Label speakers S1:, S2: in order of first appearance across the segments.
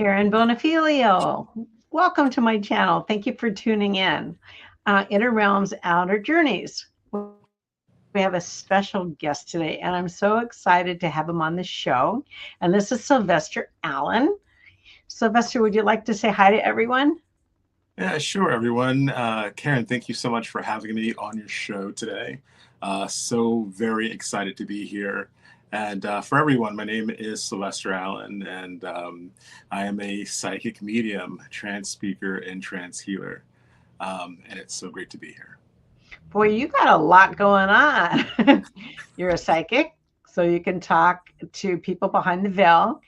S1: Karen Bonafilio. Welcome to my channel. Thank you for tuning in. Inner Realms, Outer Journeys. We have a special guest today, and I'm so excited to have him on the show. And this is Sylvester Allen. Sylvester, would you like to say hi to everyone?
S2: Yeah, sure, everyone. Karen, thank you so much for having me on your show today. So very excited to be here. And for everyone, my name is Sylvester Allen, and I am a psychic medium, trance speaker, and trance healer. And it's so great to be here.
S1: Boy, you got a lot going on. You're a psychic, so you can talk to people behind the veil.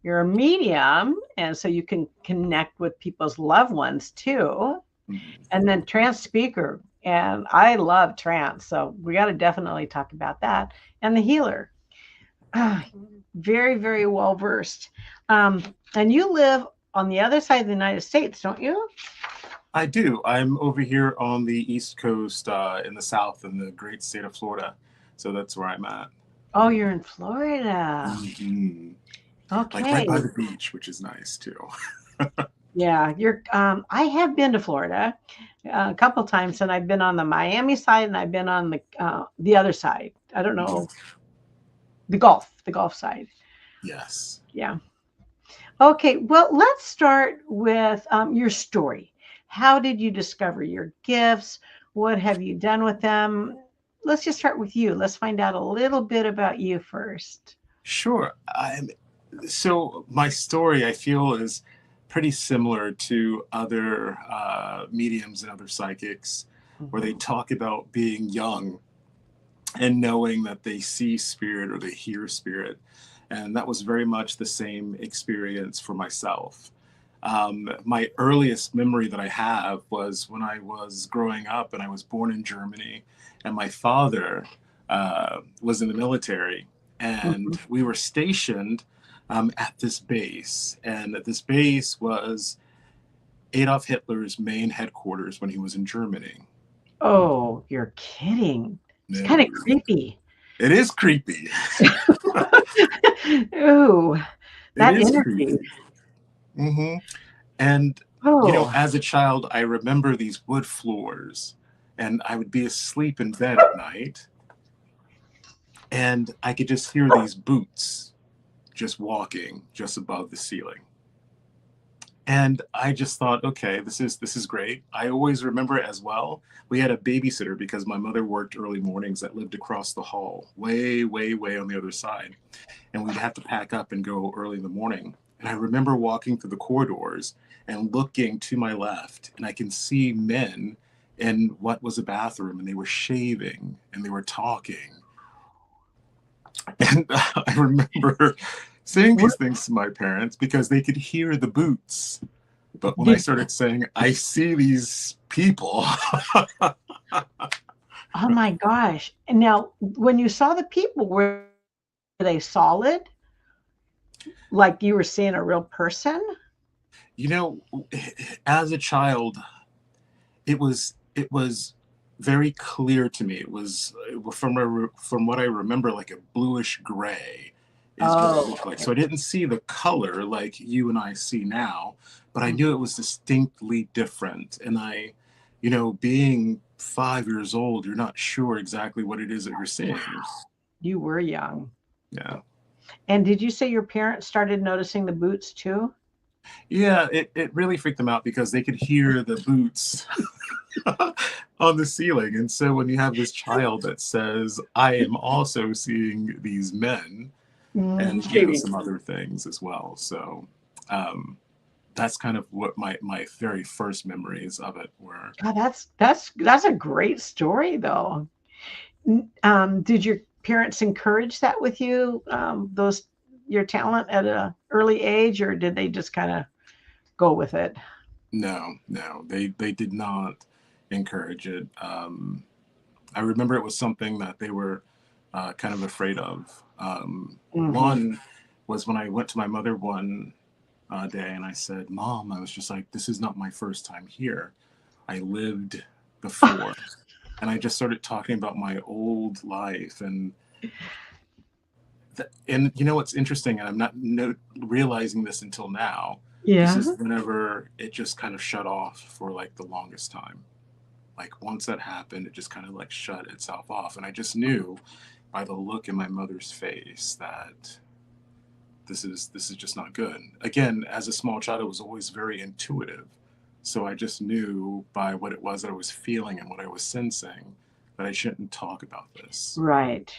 S1: You're a medium, and so you can connect with people's loved ones too.
S2: Mhm.
S1: And then trance speaker. And I love trance, so we got to definitely talk about that. And the healer. Ah, very, very well versed. And you live on the other side of the United States, don't you?
S2: I do. I'm over here on the East Coast in the South in the great state of Florida. So that's where I'm at.
S1: Oh, you're in Florida.
S2: Mhm. Like right
S1: Okay.
S2: by the beach, which is nice too.
S1: Yeah, you're. I have been to Florida a couple times, and I've been on the Miami side, and I've been on the other side. I don't know the Gulf side.
S2: Yes.
S1: Yeah. Okay. Well, let's start with your story. How did you discover your gifts? What have you done with them? Let's just start with you. Let's find out a little bit about you first.
S2: Sure. So my story, I feel, is pretty similar to other mediums and other psychics, where they
S1: Mhm.
S2: talk about being young and knowing that they see spirit or they hear spirit. And that was very much the same experience for myself. My earliest memory that I have was when I was growing up and I was born in Germany, and my father was in the military, and
S1: Mhm.
S2: we were stationed at this base. And this base was Adolf Hitler's main headquarters when he was in Germany.
S1: Oh, you're kidding. It's kind of
S2: No,
S1: creepy.
S2: it is creepy.
S1: Ooh,
S2: It
S1: that
S2: is
S1: energy.
S2: creepy. Hmm. And,
S1: Oh,
S2: as a child, I remember these wood floors, and I would be asleep in bed at night, and I could just hear these boots just walking just above the ceiling. And I just thought, okay, this is great. I always remember it as well. We had a babysitter because my mother worked early mornings that lived across the hall, way, way, way on the other side. And we'd have to pack up and go early in the morning. And I remember walking through the corridors and looking to my left, and I can see men in what was a bathroom, and they were shaving and they were talking. And I remember saying
S1: what
S2: these things to my parents because they could hear the boots. But when I
S1: did
S2: started saying, I see these people,
S1: oh my gosh. And now when you saw the people, were they solid? Like you were seeing a real person?
S2: you know, as a child, it was very clear to me. It was from what I remember, like a bluish gray is what it
S1: Oh,
S2: looked like.
S1: okay.
S2: So I didn't see the color like you and I see now, but I
S1: Mm.
S2: knew it was distinctly different. And being 5 years old, you're not sure exactly what it is that you're seeing.
S1: You were young.
S2: Yeah.
S1: And did you say your parents started noticing the boots too?
S2: Yeah, it really freaked them out because they could hear the boots on the ceiling. And so when you have this child that says, I am also seeing these men
S1: Mm,
S2: and
S1: shaving.
S2: some other things as well. So um, that's kind of what my very first memories of it were.
S1: God, that's a great story though. Did your parents encourage that with you? Those your talent at a early age, or did they just kind of go with it?
S2: No, no, they did not encourage it. I remember it was something that they were kind of afraid of.
S1: Hmm.
S2: One was when I went to my mother one day and I said, Mom, I was just like, this is not my first time here. I lived before. And I just started talking about my old life. And you know what's interesting, and I'm not realizing this until now. This
S1: Yeah.
S2: is whenever it just kind of shut off for like the longest time. Like once that happened, it just kind of like shut itself off. And I just knew by the look in my mother's face that this is just not good. Again, as a small child, I was always very intuitive. So I just knew by what it was that I was feeling and what I was sensing that I shouldn't talk about this.
S1: Right.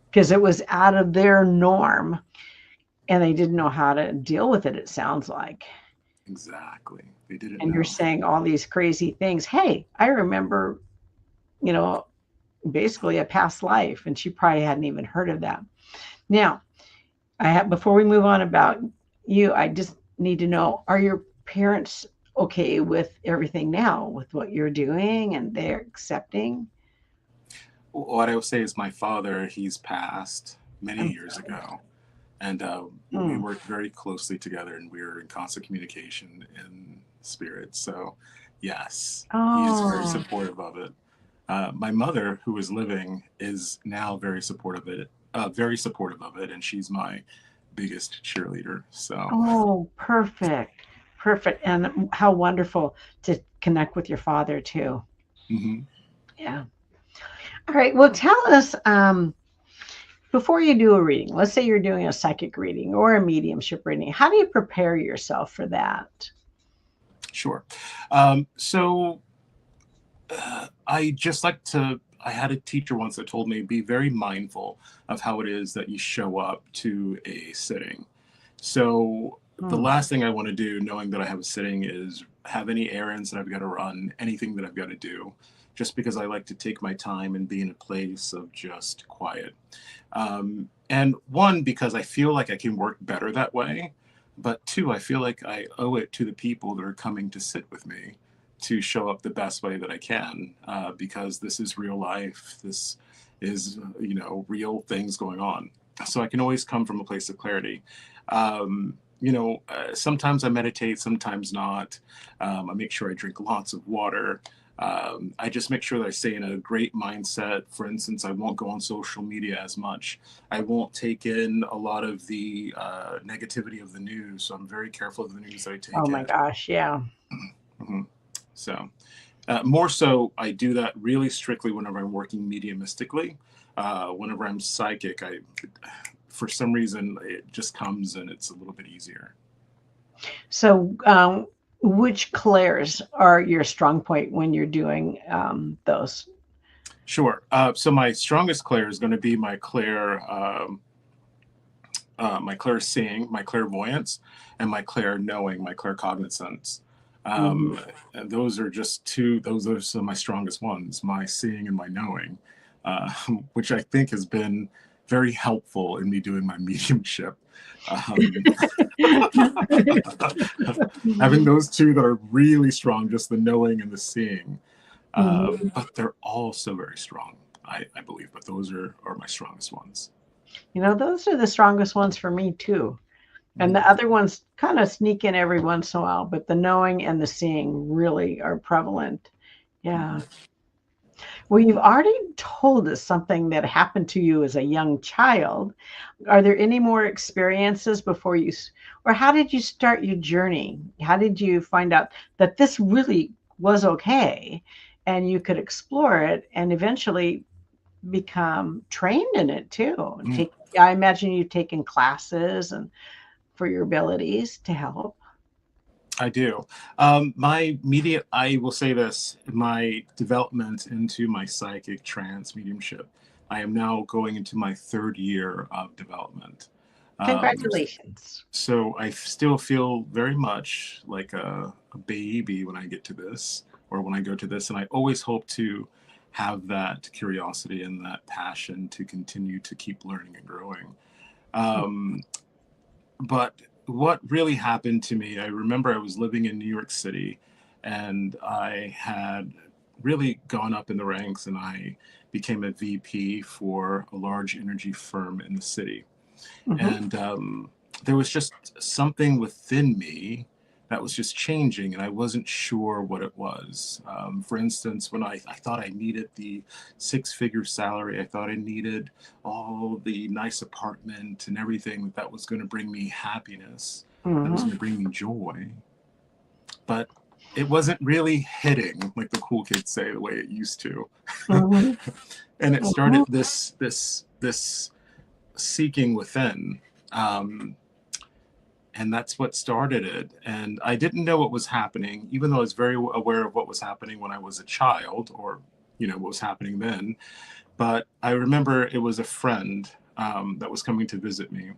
S1: Because it was out of their norm and they didn't know how to deal with it, it sounds like.
S2: Exactly. They didn't
S1: And you're
S2: know.
S1: saying all these crazy things. Hey, I remember, you know, basically a past life, and she probably hadn't even heard of that. Now, I have before we move on about you, I just need to know, are your parents okay with everything now, with what you're doing and they're accepting?
S2: What I would say is my father, he's passed many
S1: I'm
S2: years
S1: sorry.
S2: ago. And we
S1: Mm.
S2: worked very closely together and we were in constant communication in spirit. So, yes, he is very
S1: Oh,
S2: supportive of it. My mother, who is living, is now very supportive of it, and she's my biggest cheerleader. So,
S1: oh, perfect. Perfect. And how wonderful to connect with your father too.
S2: mhm.
S1: Yeah. All right. Well, tell us, before you do a reading, let's say you're doing a psychic reading or a mediumship reading, how do you prepare yourself for that?
S2: Sure. So I just like to. I had a teacher once that told me be very mindful of how it is that you show up to a sitting. So the
S1: Mm.
S2: last thing I want to do, knowing that I have a sitting, is have any errands that I've got to run, anything that I've got to do, just because I like to take my time and be in a place of just quiet. And one, because I feel like I can work better that way. But two, I feel like I owe it to the people that are coming to sit with me to show up the best way that I can, because this is real life. This is, real things going on. So I can always come from a place of clarity. Sometimes I meditate, sometimes not. I make sure I drink lots of water. I just make sure that I stay in a great mindset. For instance, I won't go on social media as much. I won't take in a lot of the negativity of the news. So I'm very careful of the news that I
S1: Oh
S2: take
S1: my
S2: in.
S1: gosh, yeah.
S2: Mhm. So, more so, I do that really strictly whenever I'm working mediumistically. Whenever I'm psychic, for some reason, it just comes and it's a little bit easier.
S1: So, which clairs are your strong point when you're doing those?
S2: Sure. So my strongest clair is going to be my clair seeing, my clairvoyance, and my clair knowing, my claircognizance.
S1: Mhm.
S2: And those are just two. Those are some of my strongest ones: my seeing and my knowing, uh, which I think has been very helpful in me doing my mediumship. Um, Having those two that are really strong, just the knowing and the seeing,
S1: Mhm.
S2: but they're all so very strong. I believe, but those are my strongest ones.
S1: Those are the strongest ones for me too. And
S2: Mhm.
S1: the other ones kind of sneak in every once in a while, but the knowing and the seeing really are prevalent. Yeah. Well, you've already told us something that happened to you as a young child. Are there any more experiences before or how did you start your journey? How did you find out that this really was okay and you could explore it and eventually become trained in it too?
S2: Mm.
S1: Take, I imagine you've taken classes and for your abilities to help.
S2: I do. I will say this, my development into my psychic trance mediumship, I am now going into my third year of development. Um,
S1: Congratulations.
S2: so I still feel very much like a baby when I get to this or when I go to this. And I always hope to have that curiosity and that passion to continue to keep learning and growing. Um, but what really happened to me, I remember I was living in New York City and I had really gone up in the ranks and I became a VP for a large energy firm in the city.
S1: Mhm.
S2: And there was just something within me that was just changing and I wasn't sure what it was. For instance, when I thought I needed the six-figure salary, I thought I needed all the nice apartment and everything that was going to bring me happiness. that was going to bring me joy. But it wasn't really hitting, like the cool kids say, the way it used to. And it started this seeking within. And that's what started it. And I didn't know what was happening, even though I was very aware of what was happening when I was a child, or, what was happening then. But I remember it was a friend that was coming to visit me.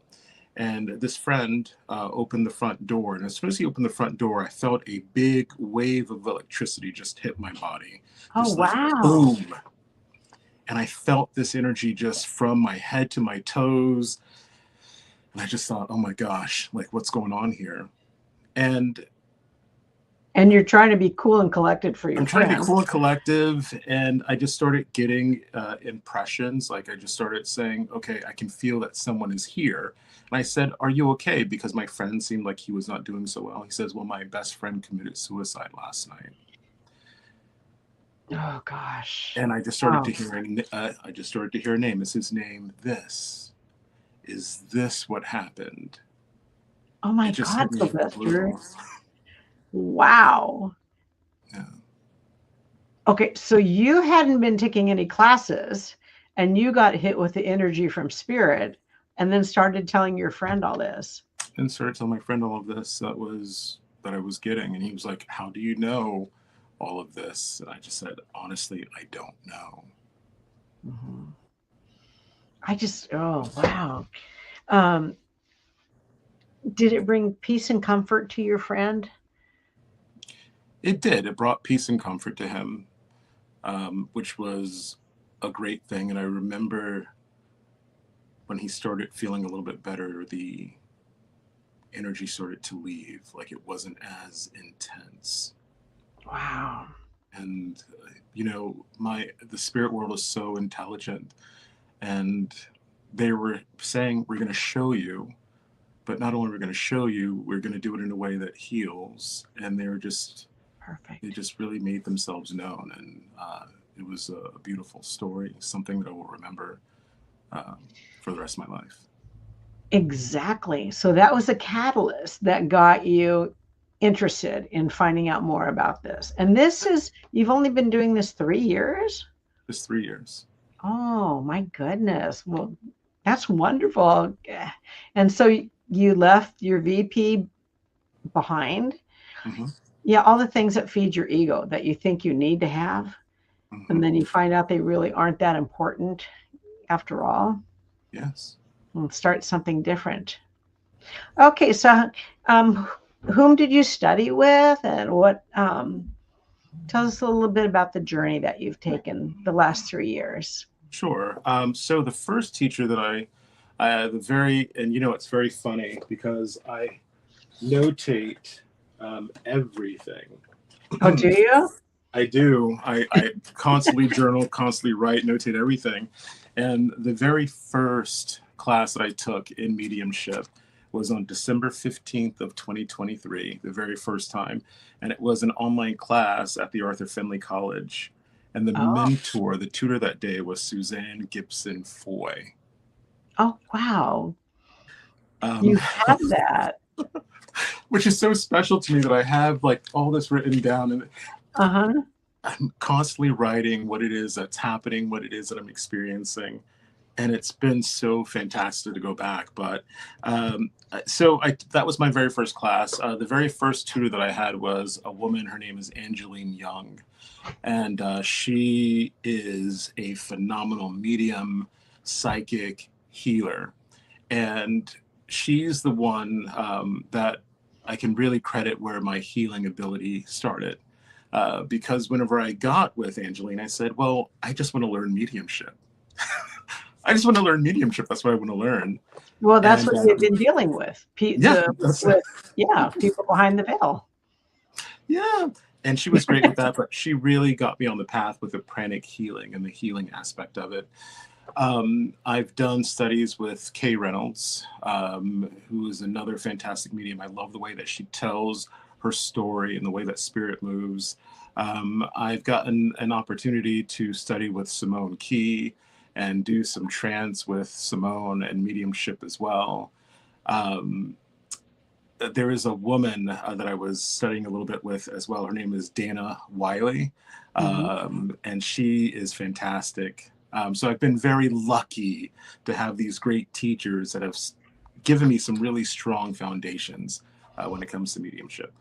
S2: And this friend opened the front door. And as soon as he opened the front door, I felt a big wave of electricity just hit my body.
S1: Oh, wow.
S2: Like, boom. And I felt this energy just from my head to my toes. And I just thought, oh my gosh, like what's going on here? And
S1: you're trying to be cool and collected for your
S2: I'm trying to be cool and collective. And I just started getting impressions. Like I just started saying, okay, I can feel that someone is here. And I said, are you okay? Because my friend seemed like he was not doing so well. He says, well, my best friend committed suicide last night.
S1: Oh gosh.
S2: And I just started to hear a name. Is his name this? Is this what happened?
S1: Oh my God, Sylvester. Wow.
S2: Yeah.
S1: Okay, so you hadn't been taking any classes and you got hit with the energy from spirit and then started telling your friend all this.
S2: And started telling my friend all of this that I was getting. And he was like, how do you know all of this? And I just said, honestly, I don't know.
S1: Oh, wow. Did it bring peace and comfort to your friend?
S2: It did. It brought peace and comfort to him, which was a great thing. And I remember when he started feeling a little bit better, the energy started to leave. Like it wasn't as intense.
S1: Wow.
S2: And, the spirit world is so intelligent. And they were saying, we're going to show you, but not only we're going to show you, we're going to do it in a way that heals. And they were just
S1: perfect.
S2: They just really made themselves known. And it was a beautiful story, something that I will remember for the rest of my life.
S1: Exactly. So that was a catalyst that got you interested in finding out more about this. And you've only been doing this 3 years?
S2: Just 3 years.
S1: Oh my goodness. Well, that's wonderful. And so you left your VP behind. Yeah, all the things that feed your ego that you think you need to have. And then you find out they really aren't that important after all.
S2: Yes.
S1: And start something different. Okay, so whom did you study with, and what? Tell us a little bit about the journey that you've taken the last 3 years.
S2: Sure. So the first teacher that it's very funny because I notate everything.
S1: Oh, do you?
S2: I do. I constantly journal, constantly write, notate everything. And the very first class that I took in mediumship was on December 15th of 2023, the very first time. And it was an online class at the Arthur Findlay College. And the mentor, the tutor that day was Suzanne Gibson Foy.
S1: Oh, wow. You have that.
S2: Which is so special to me that I have like all this written down. And I'm constantly writing what it is that's happening, what it is that I'm experiencing. And it's been so fantastic to go back. But that was my very first class. The very first tutor that I had was a woman. Her name is Angeline Young. And she is a phenomenal medium, psychic healer. And she's the one that I can really credit where my healing ability started. Because whenever I got with Angeline, I said, well, I just want to learn mediumship. I just want to learn mediumship. That's what I want to learn.
S1: Well, that's what you've been dealing with. People behind the veil.
S2: Yeah. And she was great with that, but she really got me on the path with the pranic healing and the healing aspect of it. I've done studies with Kay Reynolds, who is another fantastic medium. I love the way that she tells her story and the way that spirit moves. I've gotten an opportunity to study with Simone Key and do some trance with Simone and mediumship as well. there is a woman that I was studying a little bit with as well. Her name is Dana Wiley, and she is fantastic. So I've been very lucky to have these great teachers that have given me some really strong foundations when it comes to mediumship.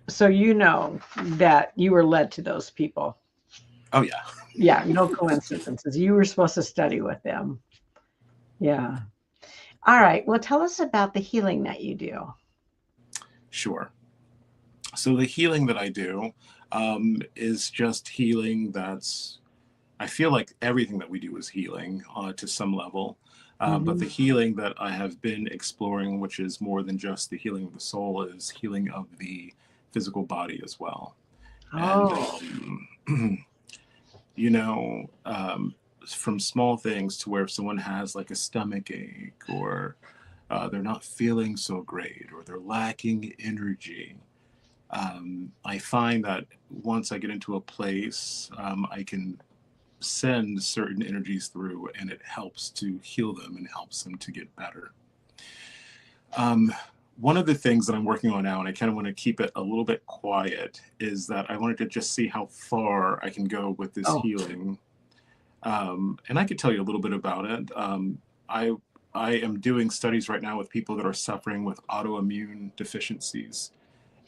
S1: So you know that you were led to those people.
S2: Oh, yeah.
S1: Yeah, no coincidences. You were supposed to study with them. Yeah. All right. Well, tell us about the healing that you do.
S2: Sure. So the healing that I do is just healing that's, I feel like everything that we do is healing to some level. But the healing that I have been exploring, which is more than just the healing of the soul, is healing of the physical body as well.
S1: Oh.
S2: And, you know, from small things to where if someone has like a stomach ache, or they're not feeling so great, or they're lacking energy. I find that once I get into a place, I can send certain energies through, and it helps to heal them and helps them to get better. One of the things that I'm working on now, and I kind of want to keep it a little bit quiet, is that I wanted to just see how far I can go with this healing. And I could tell you a little bit about it. I am doing studies right now with people that are suffering with autoimmune deficiencies.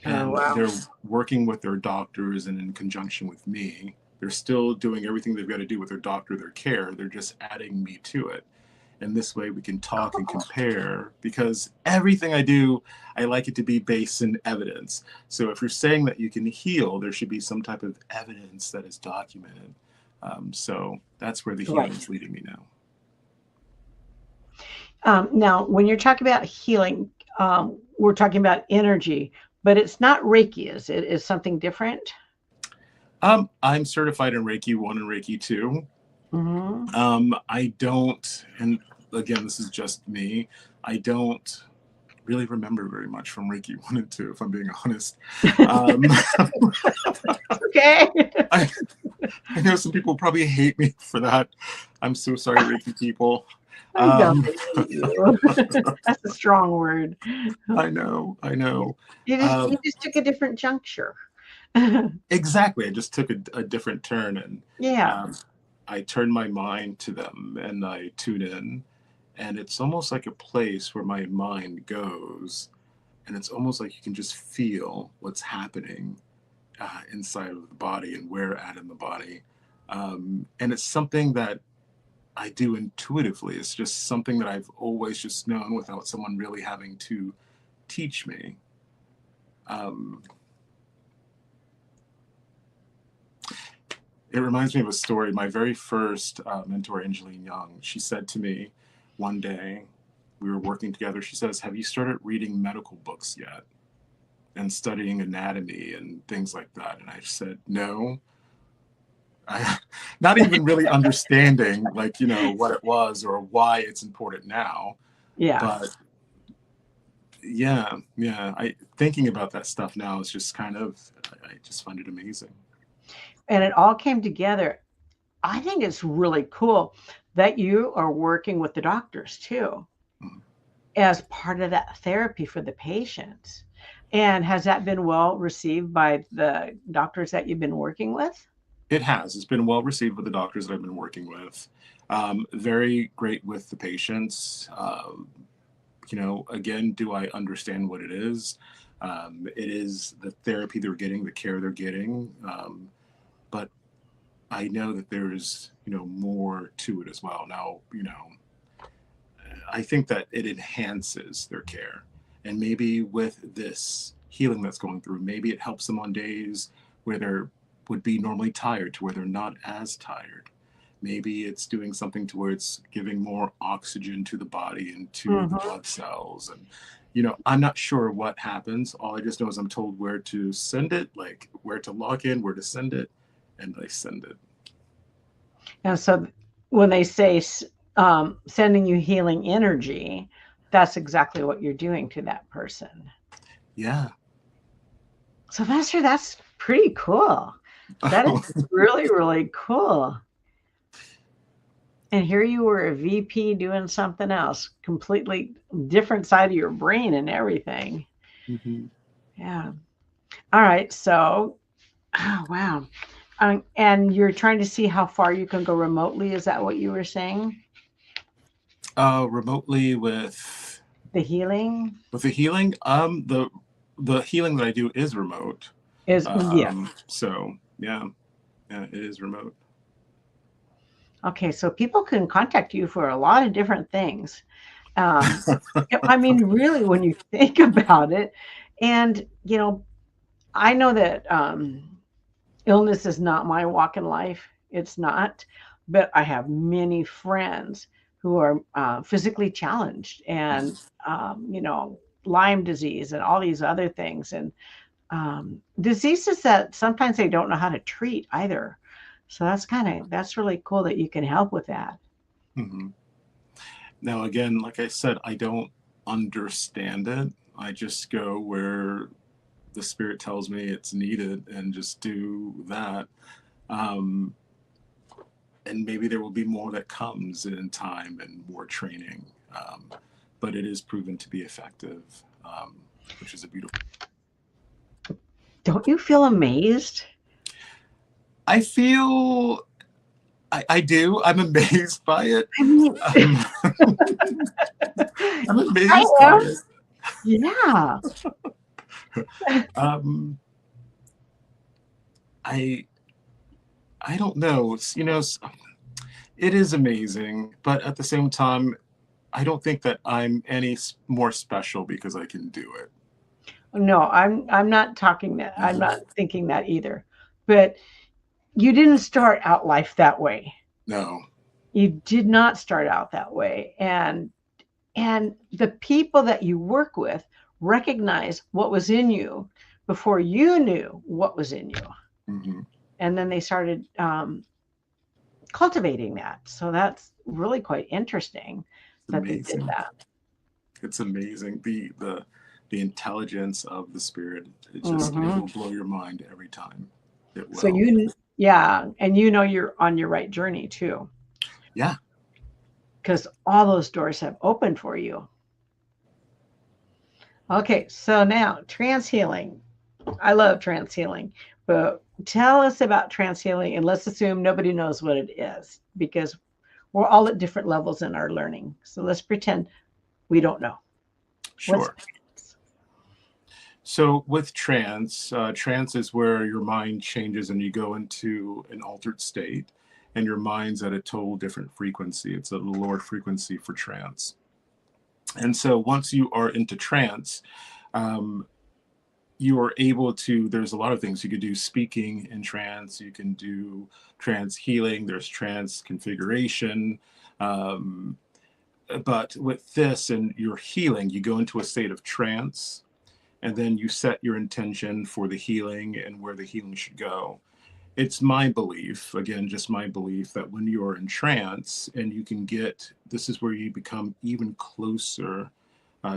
S2: And they're working with their doctors, and in conjunction with me, they're still doing everything they've got to do with their doctor, their care. They're just adding me to it. And this way we can talk and compare, because everything I do, I like it to be based in evidence. So if you're saying that you can heal, there should be some type of evidence that is documented. So that's where the healing is leading me
S1: now. Now, when you're talking about healing, we're talking about energy, but it's not Reiki, is it? Is something different?
S2: I'm certified in Reiki 1 and Reiki 2. I don't, and again, this is just me, I don't really remember very much from Reiki 1 and 2, if I'm being honest.
S1: Okay.
S2: I know some people probably hate me for that. I'm so sorry, Reiki people.
S1: That's a strong word.
S2: I know.
S1: You just took a different juncture.
S2: Exactly. I just took a different turn, and
S1: yeah.
S2: I turn my mind to them and I tune in, and it's almost like a place where my mind goes, and it's almost like you can just feel what's happening inside of the body and where at in the body. And it's something that I do intuitively. It's just something that I've always just known without someone really having to teach me. It reminds me of a story. My very first mentor, Angeline Young, she said to me one day, we were working together, she says, "Have you started reading medical books yet and studying anatomy and things like that?" And I said, no. Not even really understanding, like, what it was or why it's important now.
S1: Yeah.
S2: But yeah. Thinking about that stuff now is just kind of, I just find it amazing.
S1: And it all came together. I think it's really cool that you are working with the doctors too, as part of that therapy for the patients. And has that been well received by the doctors that you've been working with?
S2: It has. It's been well received with the doctors that I've been working with. Very great with the patients. Again, do I understand what it is? It is the therapy they're getting, the care they're getting. But I know that there's, more to it as well. Now, I think that it enhances their care. And maybe with this healing that's going through, maybe it helps them on days where they're would be normally tired to where they're not as tired. Maybe it's doing something to where it's giving more oxygen to the body and to the blood cells. And, I'm not sure what happens. All I just know is I'm told where to send it, like where to log in, where to send it, and I send it.
S1: And so when they say sending you healing energy, that's exactly what you're doing to that person.
S2: Yeah.
S1: Sylvester, that's pretty cool. That is really, really cool. And here you were a VP doing something else, completely different side of your brain and everything.
S2: Mm-hmm.
S1: Yeah. All right. So, oh, wow. And you're trying to see how far you can go remotely. Is that what you were saying?
S2: Remotely with
S1: The healing
S2: the healing. The healing that I do is remote.
S1: is, yeah.
S2: So yeah, yeah, it is remote.
S1: Okay. So people can contact you for a lot of different things. Um, I mean, really, when you think about it, and, I know that illness is not my walk in life. It's not. But I have many friends who are physically challenged and, Lyme disease and all these other things. And diseases that sometimes they don't know how to treat either. So that's really cool that you can help with that.
S2: Mm-hmm. Now, again, like I said, I don't understand it. I just go where the spirit tells me it's needed and just do that. Um, and maybe there will be more that comes in time and more training. But it is proven to be effective, which is a beautiful.
S1: Don't you feel amazed?
S2: I feel I do. I'm amazed by it.
S1: I mean,
S2: Um, I'm
S1: I
S2: amazed by
S1: am.
S2: it.
S1: Yeah.
S2: Um, I I don't know. It is amazing, but at the same time, I don't think that I'm any more special because I can do it.
S1: No, I'm not talking that. I'm
S2: Mhm.
S1: not thinking that either. But you didn't start out life that way.
S2: No.
S1: You did not start out that way. And the people that you work with recognize what was in you before you knew what was in you.
S2: Hmm.
S1: And then they started cultivating that. So that's really quite interesting
S2: It's
S1: that they did
S2: amazing.
S1: that.
S2: It's amazing. The intelligence of the spirit. It
S1: Hmm.
S2: will blow your mind every time. It
S1: So
S2: will.
S1: yeah, and you're on your right journey too,
S2: Yeah.
S1: because all those doors have opened for you. Okay, so now trance healing. I love trance healing, but tell us about trance healing, and let's assume nobody knows what it is because we're all at different levels in our learning. So let's pretend we don't know. What's
S2: Sure. So with trance, trance is where your mind changes and you go into an altered state, and your mind's at a total different frequency. It's a lower frequency for trance. And so once you are into trance, um, you are able to, there's a lot of things you could do. Speaking in trance, you can do trance healing, there's trance configuration. um, but with this and your healing, you go into a state of trance, and then you set your intention for the healing and where the healing should go. It's my belief, again, just my belief, that when you're in trance and you can get, this is where you become even closer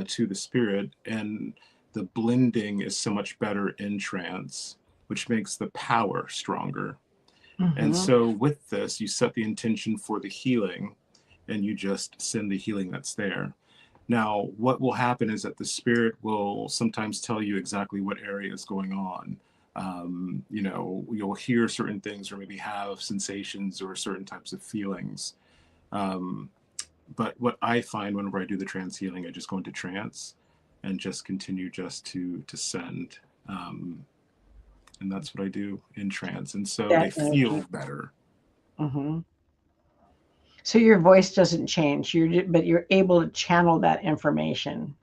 S2: to the spirit, and the blending is so much better in trance, which makes the power stronger. And
S1: Mm-hmm.
S2: so with this, you set the intention for the healing and you just send the healing that's there. Now, what will happen is that the spirit will sometimes tell you exactly what area is going on. You'll hear certain things or maybe have sensations or certain types of feelings. Um, but what I find whenever I do the trance healing, I just go into trance and just continue just to send. Um, and that's what I do in trance. And so they
S1: That energy.
S2: feel better.
S1: Hmm. So your voice doesn't change. But you're able to channel that information.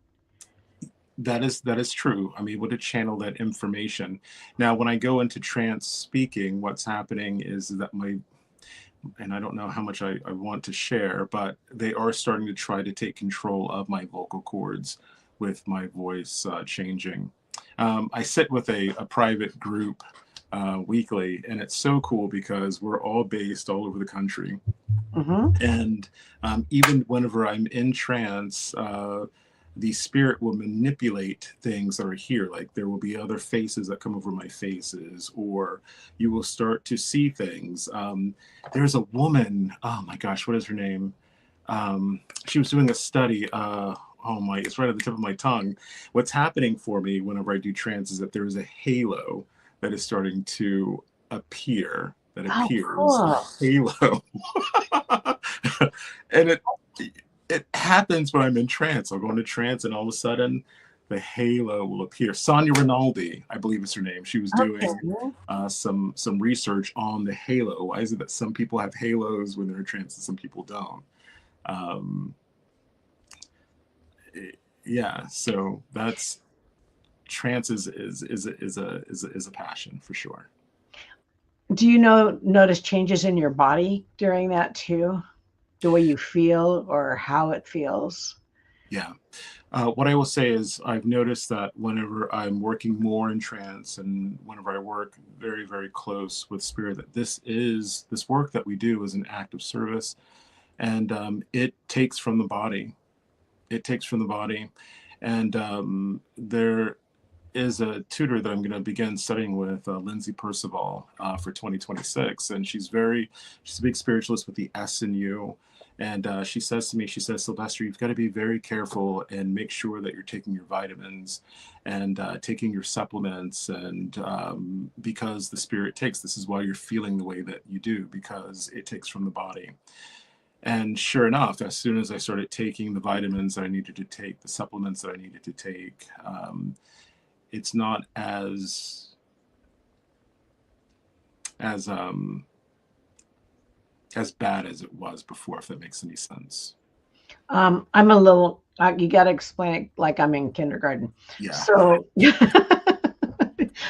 S2: That is true. I'm able to channel that information. Now, when I go into trance speaking, what's happening is that and I don't know how much I want to share, but they are starting to try to take control of my vocal cords with my voice changing. I sit with a private group weekly, and it's so cool because we're all based all over the country.
S1: Hmm.
S2: And even whenever I'm in trance, the spirit will manipulate things that are here. Like there will be other faces that come over my faces, or you will start to see things. There's a woman, oh my gosh, what is her name? She was doing a study oh my, it's right at the tip of my tongue. What's happening for me whenever I do trance is that there is a halo that is starting to appear, that
S1: Oh,
S2: appears, a
S1: cool.
S2: halo. And it happens when I'm in trance. I'll go into trance and all of a sudden the halo will appear. Sonia Rinaldi, I believe is her name. She was doing some research on the halo. Why is it that some people have halos when they're in trance and some people don't? Yeah, so that's trance is a passion for sure.
S1: Do you notice changes in your body during that too? The way you feel or how it feels?
S2: Yeah. What I will say is I've noticed that whenever I'm working more in trance and whenever I work very, very close with spirit, that this work that we do is an act of service, and it takes from the body. It takes from the body. And there is a tutor that I'm going to begin studying with, Lindsay Percival, for 2026. And she's a big spiritualist with the S in you. And she says to me, she says, Sylvester, you've got to be very careful and make sure that you're taking your vitamins and taking your supplements. And because the spirit takes, this is why you're feeling the way that you do, because it takes from the body. And sure enough, as soon as I started taking the vitamins that I needed to take, the supplements that I needed to take, it's not as bad as it was before, if that makes any sense.
S1: I'm a little, you got to explain it like I'm in kindergarten.
S2: Yeah.
S1: So,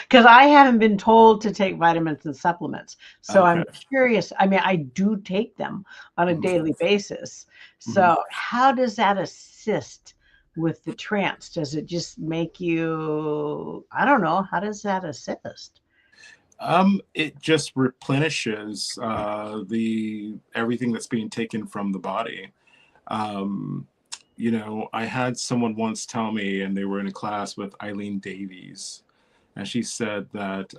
S1: because I haven't been told to take vitamins and supplements. So I'm curious. I mean, I do take them on a daily basis. So how does that assist with the trance? Does it just make you, I don't know, how does that assist?
S2: It just replenishes everything that's being taken from the body. I had someone once tell me, and they were in a class with Eileen Davies, and she said that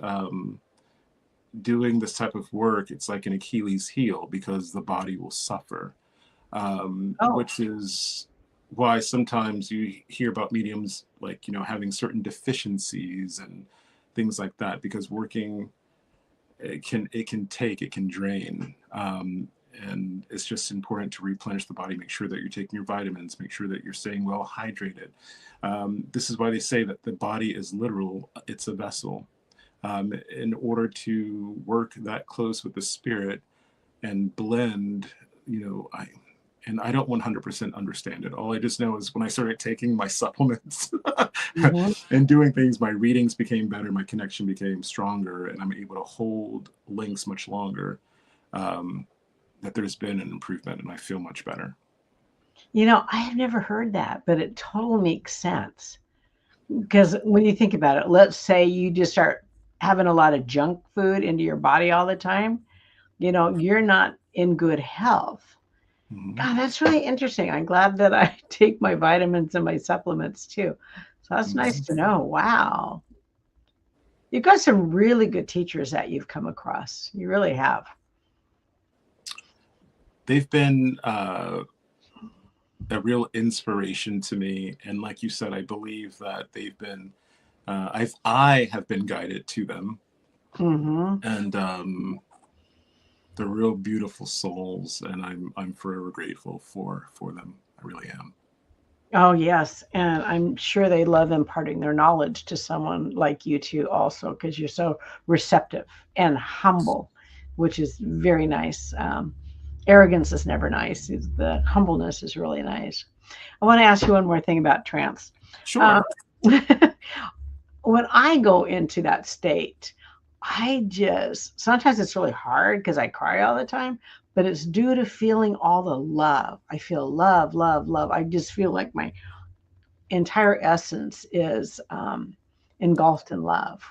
S2: doing this type of work, it's like an Achilles heel because the body will suffer, which is why sometimes you hear about mediums like, having certain deficiencies and things like that, because working, it can drain. And it's just important to replenish the body, make sure that you're taking your vitamins, make sure that you're staying well hydrated. This is why they say that the body is literal, it's a vessel. In order to work that close with the spirit and blend, I don't 100% understand it. All I just know is when I started taking my supplements and doing things, my readings became better, my connection became stronger, and I'm able to hold links much longer. That there's been an improvement and I feel much better.
S1: I have never heard that, but it totally makes sense. Because when you think about it, let's say you just start having a lot of junk food into your body all the time, you're not in good health. God, that's really interesting. I'm glad that I take my vitamins and my supplements too. So that's nice to know. Wow. You've got some really good teachers that you've come across. You really have.
S2: They've been a real inspiration to me. And like you said, I believe that they've been, I have been guided to them. And they're real beautiful souls, and I'm forever grateful for them. I really am.
S1: Oh, yes. And I'm sure they love imparting their knowledge to someone like you too, also, because you're so receptive and humble, which is very nice. Arrogance is never nice. The humbleness is really nice. I want to ask you one more thing about trance.
S2: Sure.
S1: When I go into that state, sometimes it's really hard because I cry all the time, but it's due to feeling all the love. I feel love, love, love. I just feel like my entire essence is engulfed in love.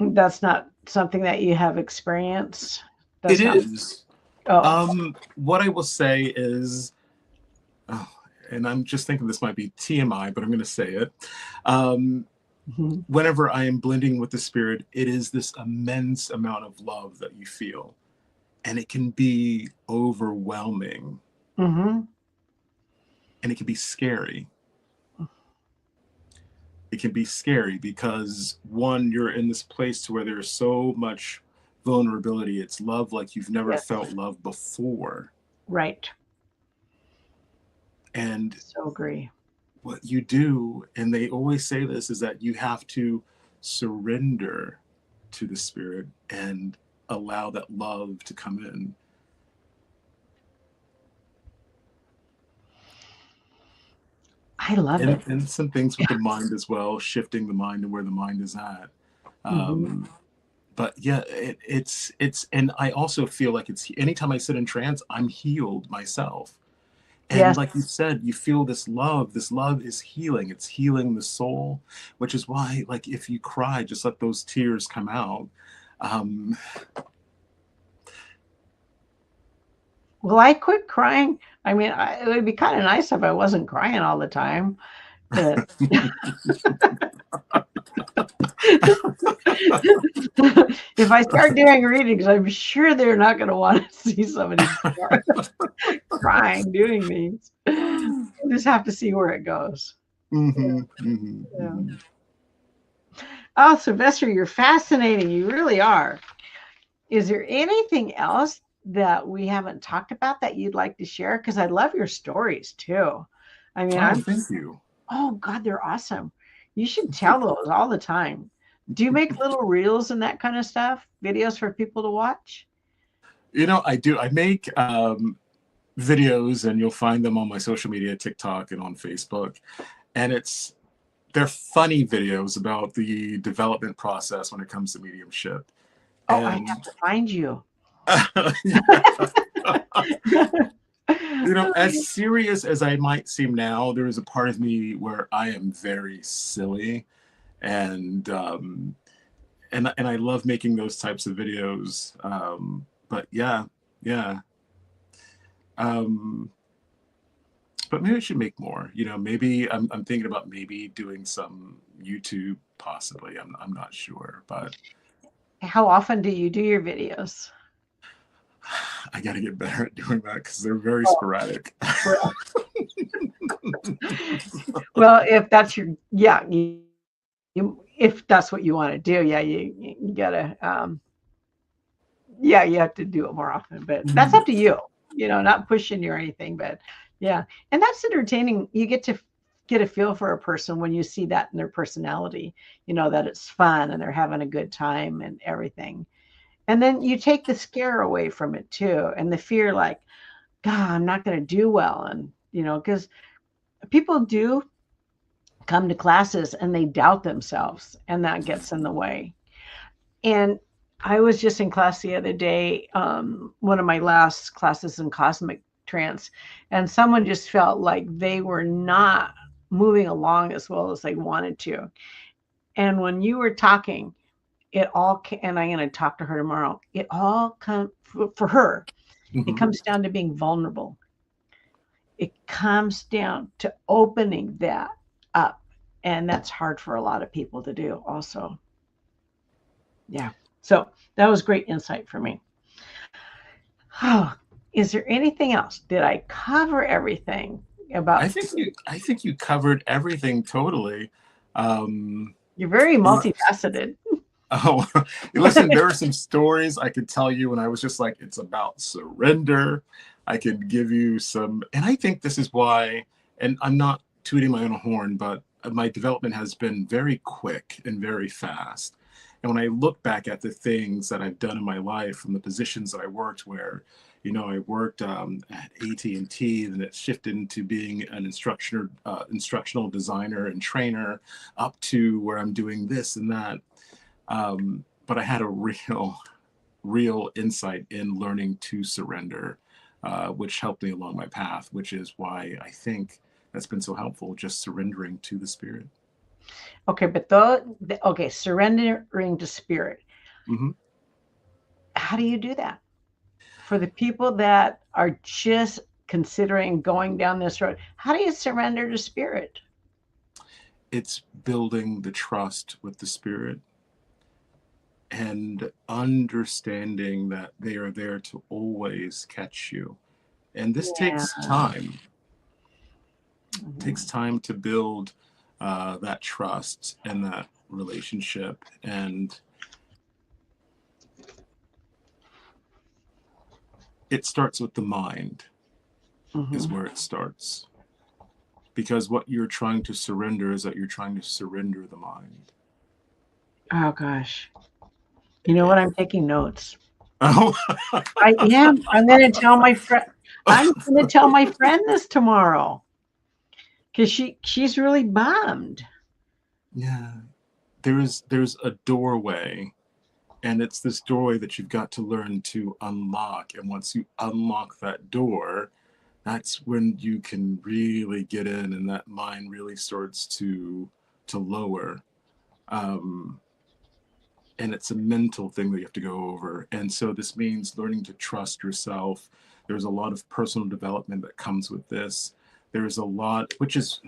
S1: That's not something that you have experienced.
S2: It is.
S1: Oh.
S2: What I will say is, and I'm just thinking this might be TMI, but I'm going to say it. Whenever I am blending with the spirit, it is this immense amount of love that you feel, and it can be overwhelming. And it can be scary. It can be scary because, one, you're in this place to where there's so much vulnerability. It's love like you've never
S1: Yes.
S2: felt love before.
S1: Right.
S2: And
S1: So agree.
S2: what you do, and they always say this, is that you have to surrender to the spirit and allow that love to come in.
S1: I love it.
S2: And some things with the mind as well, shifting the mind and where the mind is at.
S1: Mm-hmm.
S2: But yeah, it's, and I also feel like it's, anytime I sit in trance, I'm healed myself. And
S1: Yes.
S2: like you said, you feel this love. This love is healing. It's healing the soul, which is why, like, if you cry, just let those tears come out. Um,
S1: Well, I quit crying. I mean, it would be kind of nice if I wasn't crying all the time, but if I start doing readings, I'm sure they're not going to want to see somebody crying doing these. We'll just have to see where it goes. Yeah. Oh, Sylvester, you're fascinating. You really are. Is there anything else that we haven't talked about that you'd like to share? Because I love your stories too. I mean,
S2: Oh, thank you.
S1: oh God, they're awesome. You should tell those all the time. Do you make little reels and that kind of stuff? Videos for people to watch?
S2: I do. I make videos, and you'll find them on my social media, TikTok and on Facebook. And they're funny videos about the development process when it comes to mediumship.
S1: Oh, I
S2: And
S1: have to find you.
S2: as serious as I might seem now, there is a part of me where I am very silly, and and I love making those types of videos. But yeah, yeah. Um, but maybe I should make more. Maybe I'm thinking about maybe doing some YouTube, possibly. I'm not sure, but
S1: How often do you do your videos?
S2: I got to get better at doing that because they're very sporadic.
S1: Well, if that's your, yeah, if that's what you want to do, yeah, you gotta, yeah, you have to do it more often, but that's up to you, not pushing you or anything, but yeah. And that's entertaining. You get to get a feel for a person when you see that in their personality, that it's fun and they're having a good time and everything. And then you take the scare away from it too. And the fear, like, God, I'm not going to do well. And, because people do come to classes and they doubt themselves and that gets in the way. And I was just in class the other day, one of my last classes in cosmic trance, and someone just felt like they were not moving along as well as they wanted to. And when you were talking, it all, and I'm going to talk to her tomorrow, it all comes for her. It
S2: Mhm.
S1: comes down to being vulnerable. It comes down to opening that up. And that's hard for a lot of people to do also. Yeah. So that was great insight for me. Oh, is there anything else? Did I cover everything
S2: I
S1: about?
S2: think you covered everything totally. Um,
S1: You're very multifaceted.
S2: oh, listen, there are some stories I could tell you when I was just like, it's about surrender. I could give you some, and I think this is why, and I'm not tooting my own horn, but my development has been very quick and very fast. And when I look back at the things that I've done in my life, from the positions that I worked, where I worked at AT&T, and it shifted into being an instructional designer and trainer, up to where I'm doing this and that. But I had a real insight in learning to surrender, which helped me along my path, which is why I think that's been so helpful, just surrendering to the spirit.
S1: Okay, but okay, surrendering to spirit.
S2: Mm-hmm.
S1: How do you do that? For the people that are just considering going down this road, how do you surrender to spirit?
S2: It's building the trust with the spirit and understanding that they are there to always catch you. And this
S1: Yeah.
S2: takes time. takes time to build that trust and that relationship. And it starts with the mind, is where it starts. Because what you're trying to surrender is that you're trying to surrender the mind.
S1: Oh gosh. You know what? I'm taking notes.
S2: Oh.
S1: I am. I'm going to tell my friend. I'm going to tell my friend this tomorrow because she's really bummed.
S2: Yeah, there's a doorway, and it's this doorway that you've got to learn to unlock. And once you unlock that door, that's when you can really get in, and that mind really starts to lower. And it's a mental thing that you have to go over. And so this means learning to trust yourself. There's a lot of personal development that comes with this. There's a lot, which is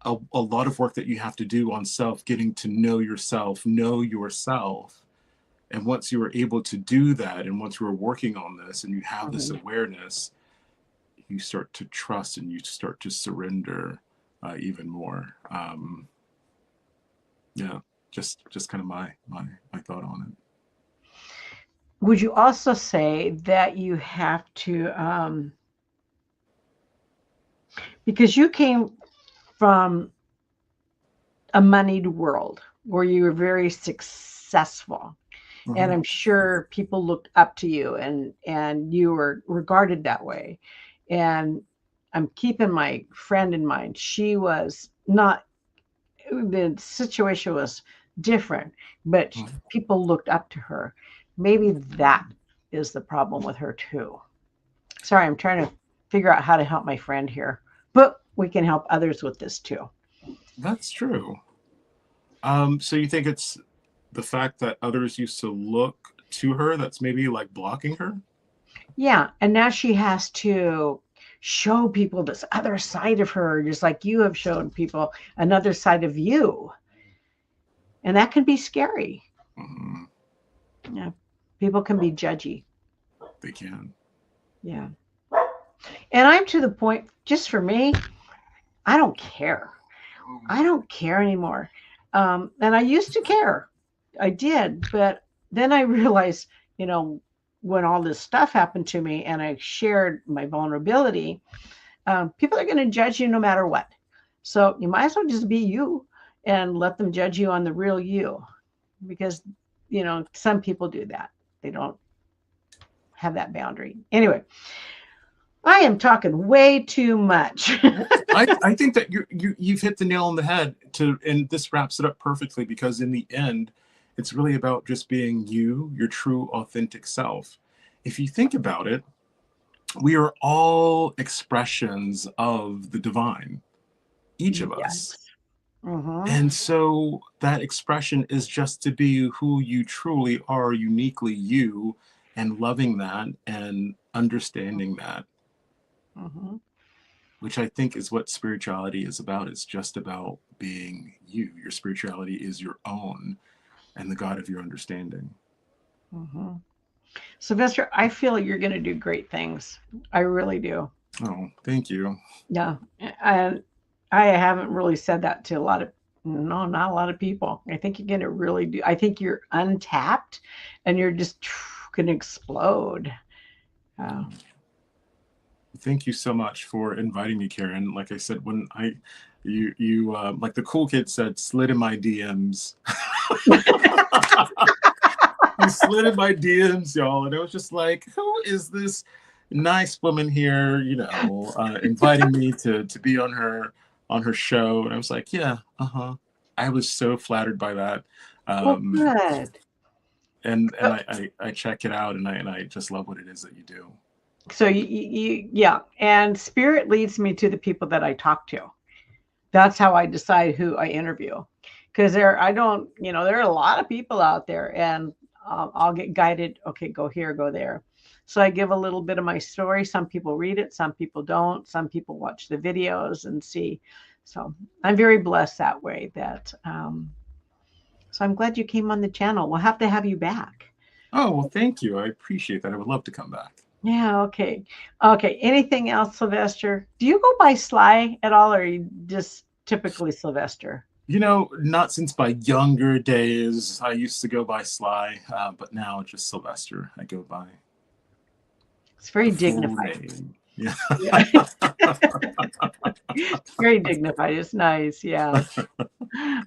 S2: a lot of work that you have to do on self, getting to know yourself. And once you are able to do that, and once you are working on this and you have this awareness, you start to trust and you start to surrender even more. Yeah. Just kind of my thought on it.
S1: Would you also say that you have to, because you came from a moneyed world where you were very successful, and I'm sure people looked up to you, and you were regarded that way. And I'm keeping my friend in mind. She was not, the situation was different, but people looked up to her. Maybe that is the problem with her too. Sorry, I'm trying to figure out how to help my friend here, but we can help others with this too.
S2: That's true. So you think it's the fact that others used to look to her that's maybe like blocking her?
S1: Yeah, and now she has to show people this other side of her, just like you have shown people another side of you. And that can be scary. Yeah, people can be judgy.
S2: They can.
S1: Yeah. And I'm to the point, just for me, I don't care. I don't care anymore. And I used to care. I did. But then I realized, when all this stuff happened to me and I shared my vulnerability, people are going to judge you no matter what. So you might as well just be you and let them judge you on the real you. Because, some people do that. They don't have that boundary. Anyway, I am talking way too much.
S2: I think that you've hit the nail on the head and this wraps it up perfectly, because in the end, it's really about just being you, your true, authentic self. If you think about it, we are all expressions of the divine, each of us. And so that expression is just to be who you truly are, uniquely you, and loving that and understanding that. Which I think is what spirituality is about. It's just about being you. Your spirituality is your own and the God of your understanding.
S1: Sylvester, I feel you're going to do great things. I really do.
S2: Oh, thank you.
S1: Yeah. And I haven't really said that to not a lot of people. I think you're going to really do. I think you're untapped and you're just going to explode.
S2: Thank you so much for inviting me, Karen. Like I said, when you like the cool kid said, slid in my DMs. You slid in my DMs, y'all, and it was just like, who is this nice woman here? Inviting me to be on her show, and I was like, yeah, I was so flattered by that.
S1: Good.
S2: And I check it out, and I just love what it is that you do.
S1: So yeah, and spirit leads me to the people that I talk to. That's how I decide who I interview, because there are a lot of people out there, and I'll get guided. Okay, go here, go there. So I give a little bit of my story. Some people read it, some people don't. Some people watch the videos and see. So I'm very blessed that way. So I'm glad you came on the channel. We'll have to have you back.
S2: Oh, well, thank you. I appreciate that. I would love to come back.
S1: Yeah, okay. Okay. Anything else, Sylvester? Do you go by Sly at all, or are you just typically Sylvester?
S2: Not since my younger days. I used to go by Sly, but now just Sylvester. I go by
S1: It's very
S2: the full
S1: dignified.
S2: name. Yeah.
S1: Yeah. Very dignified. It's nice. Yeah.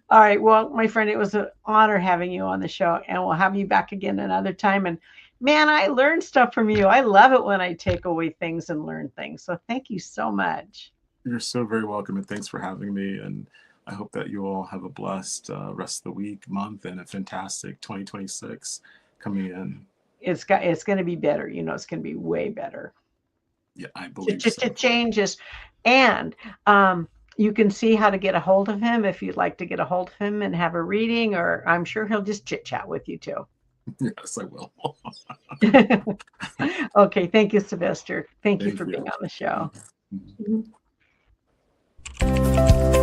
S1: All right. Well, my friend, it was an honor having you on the show, and we'll have you back again another time. And man, I learned stuff from you. I love it when I take away things and learn things. So thank you so much.
S2: You're so very welcome, and thanks for having me. And I hope that you all have a blessed rest of the week, month, and a fantastic 2026 coming in.
S1: It's going to be better. It's going to be way better.
S2: Yeah, I believe
S1: To
S2: so.
S1: changes, and you can see how to get a hold of him if you'd like to get a hold of him and have a reading, or I'm sure he'll just chit chat with you too.
S2: Yes, I will.
S1: Okay, thank you, Sylvester. Thank you
S2: Thank
S1: for being
S2: you.
S1: on the show.
S2: Mhm.
S1: Mhm.